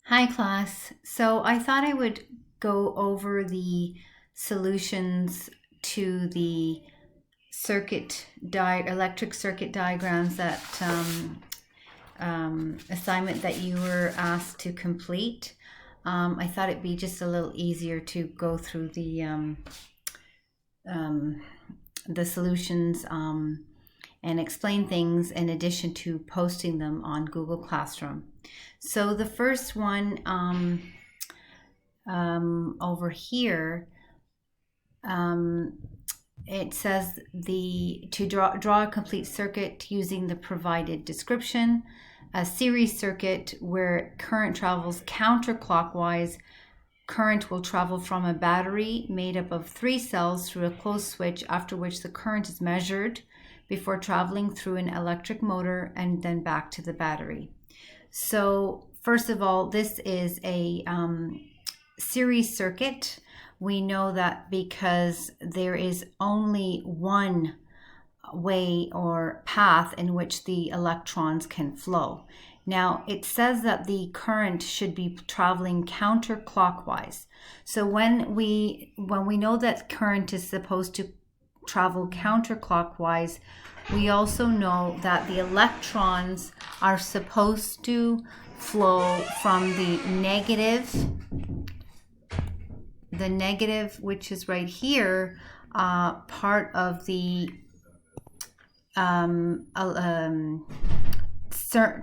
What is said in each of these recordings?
Hi class. So I thought I would go over the solutions to the electric circuit diagrams that assignment that you were asked to complete. I thought it'd be just a little easier to go through the solutions and explain things in addition to posting them on Google Classroom. So the first one over here, it says to draw a complete circuit using the provided description, a series circuit where current travels counterclockwise. Current will travel from a battery made up of 3 cells through a closed switch, after which the current is measured before traveling through an electric motor and then back to the battery. So first of all, this is a series circuit. We know that because there is only one way or path in which the electrons can flow. Now, it says that the current should be traveling counterclockwise. So when we know that current is supposed to travel counterclockwise, we also know that the electrons are supposed to flow from the negative, which is right here, part of the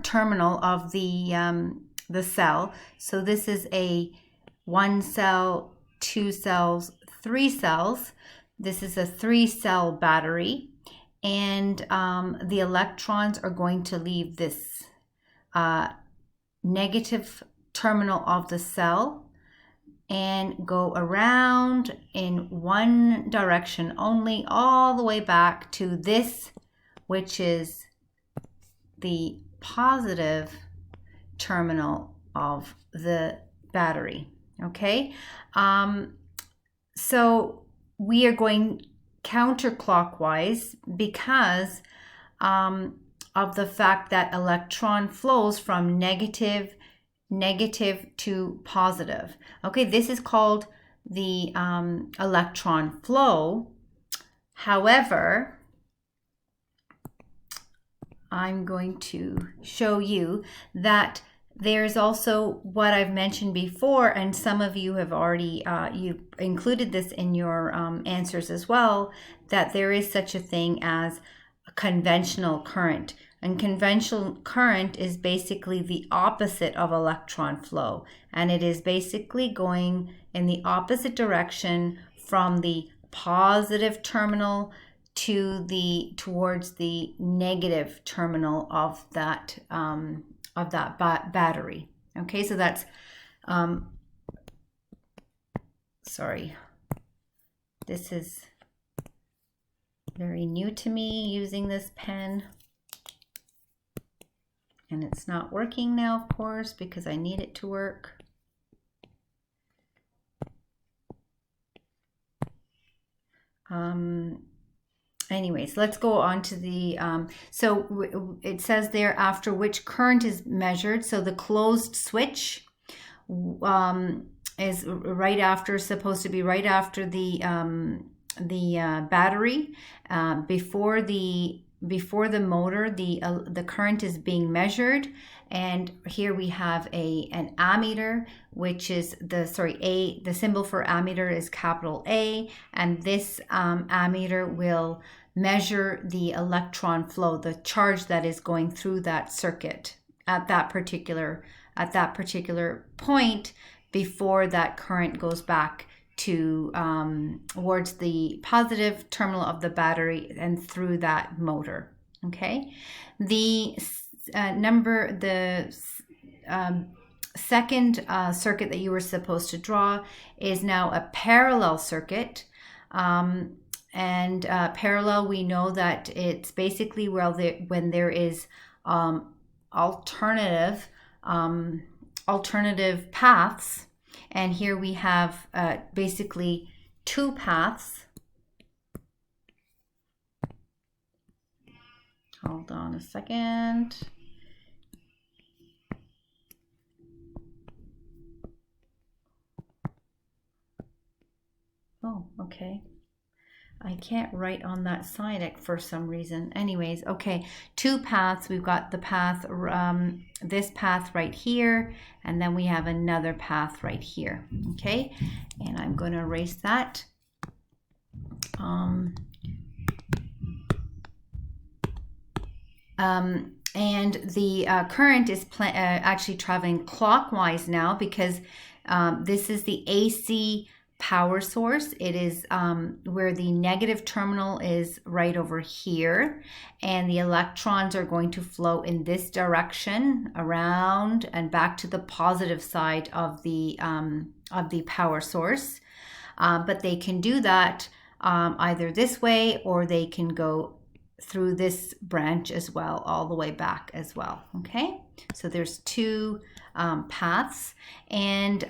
terminal of the cell. So this is a 1 cell, 2 cells, 3 cells. This is a 3-cell battery, and the electrons are going to leave this negative terminal of the cell and go around in one direction only, all the way back to this, which is the positive terminal of the battery. Okay, so we are going counterclockwise because of the fact that electron flows from negative to positive. Okay, this is called the electron flow. However, I'm going to show you that there's also what I've mentioned before, and some of you have already you included this in your answers as well, that there is such a thing as a conventional current. And conventional current is basically the opposite of electron flow, and it is basically going in the direction from the positive terminal towards the negative terminal of that battery. Okay, so that's sorry, this is very new to me, using this pen, and it's not working now, of course, because I need it to work. Anyways, let's go on to the, so it says there after which current is measured. So the closed switch is right after, supposed to be right after the battery, before the motor, the current is being measured. And here we have an ammeter, which is the symbol for ammeter is capital A, and this ammeter will measure the electron flow, the charge that is going through that circuit at that particular point before that current goes back to towards the positive terminal of the battery and through that motor. Okay, the second circuit that you were supposed to draw is now a parallel circuit. And parallel, we know that it's basically when there is alternative paths. And here we have basically 2 paths. Hold on a second. Oh, okay. I can't write on that side for some reason. Anyways, okay, 2 paths. We've got the path, this path right here, and then we have another path right here. Okay, and I'm going to erase that. And the current is actually traveling clockwise now because this is the AC power source. It is where the negative terminal is right over here, and the electrons are going to flow in this direction around and back to the positive side of the power source. But they can do that either this way, or they can go through this branch as well, all the way back as well. Okay, so there's 2 paths, and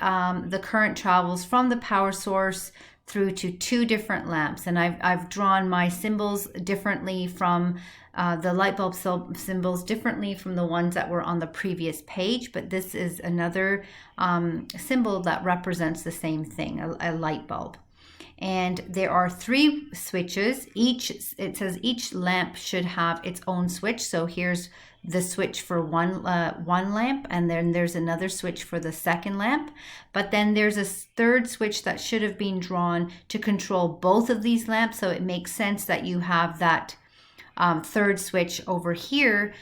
the current travels from the power source through to 2 different lamps, and I've drawn my symbols differently from the light bulb symbols differently from the ones that were on the previous page, but this is another symbol that represents the same thing, a light bulb. And there are 3 switches. It says each lamp should have its own switch. So here's the switch for one lamp, and then there's another switch for the second lamp. But then there's a 3rd switch that should have been drawn to control both of these lamps. So it makes sense that you have that 3rd switch over here,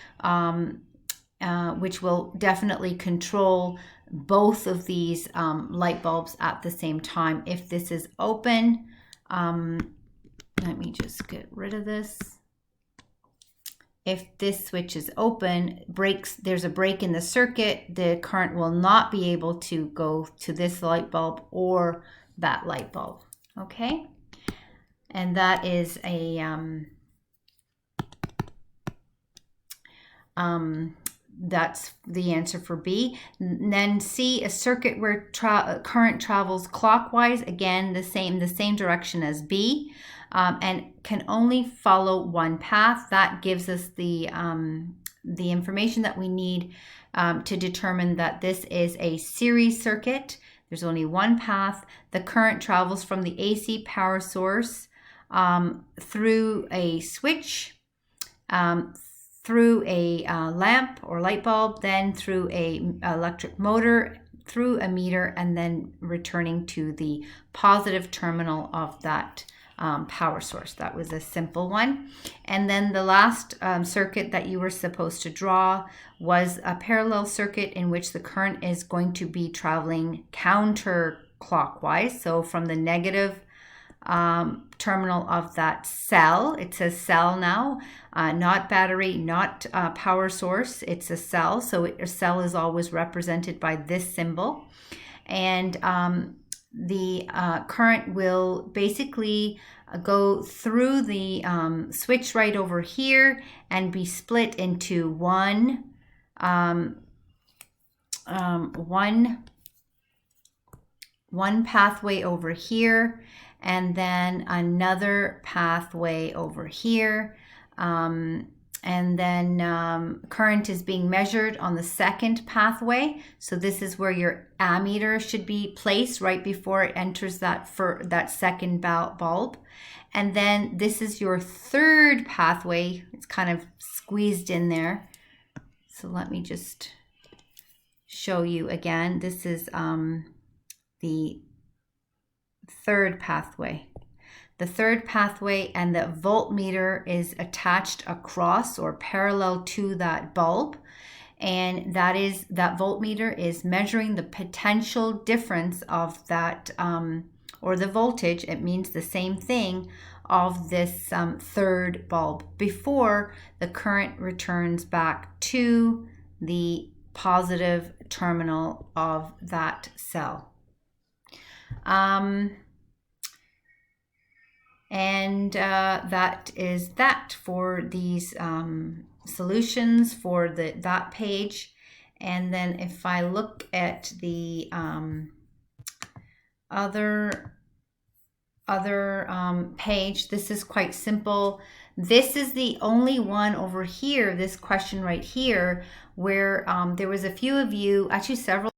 which will definitely control both of these light bulbs at the same time. If this is open, let me just get rid of this. If this switch is open, there's a break in the circuit, the current will not be able to go to this light bulb or that light bulb. Okay, and that is a that's the answer for B. And then C, a circuit where current travels clockwise, again the same direction as B, and can only follow one path. That gives us the information that we need to determine that this is a series circuit. There's only one path. The current travels from the AC power source through a switch, through a lamp or light bulb, then through a electric motor, through a meter, and then returning to the positive terminal of that power source. That was a simple one. And then the last circuit that you were supposed to draw was a parallel circuit in which the current is going to be traveling counterclockwise. So from the negative terminal of that cell, it says cell now, not battery, not power source, it's a cell. So a cell is always represented by this symbol, and the current will basically go through the switch right over here and be split into one pathway over here, and then another pathway over here. And then current is being measured on the second pathway. So this is where your ammeter should be placed right before it enters that second bulb. And then this is your 3rd pathway. It's kind of squeezed in there. So let me just show you again. This is the 3rd pathway. The 3rd pathway, and the voltmeter is attached across or parallel to that bulb, and that voltmeter is measuring the potential difference of that or the voltage. It means the same thing of this 3rd bulb before the current returns back to the positive terminal of that cell. And that is that for these solutions for that page. And then if I look at the other page, this is quite simple. This is the only one over here, this question right here, where there was a few of you, actually several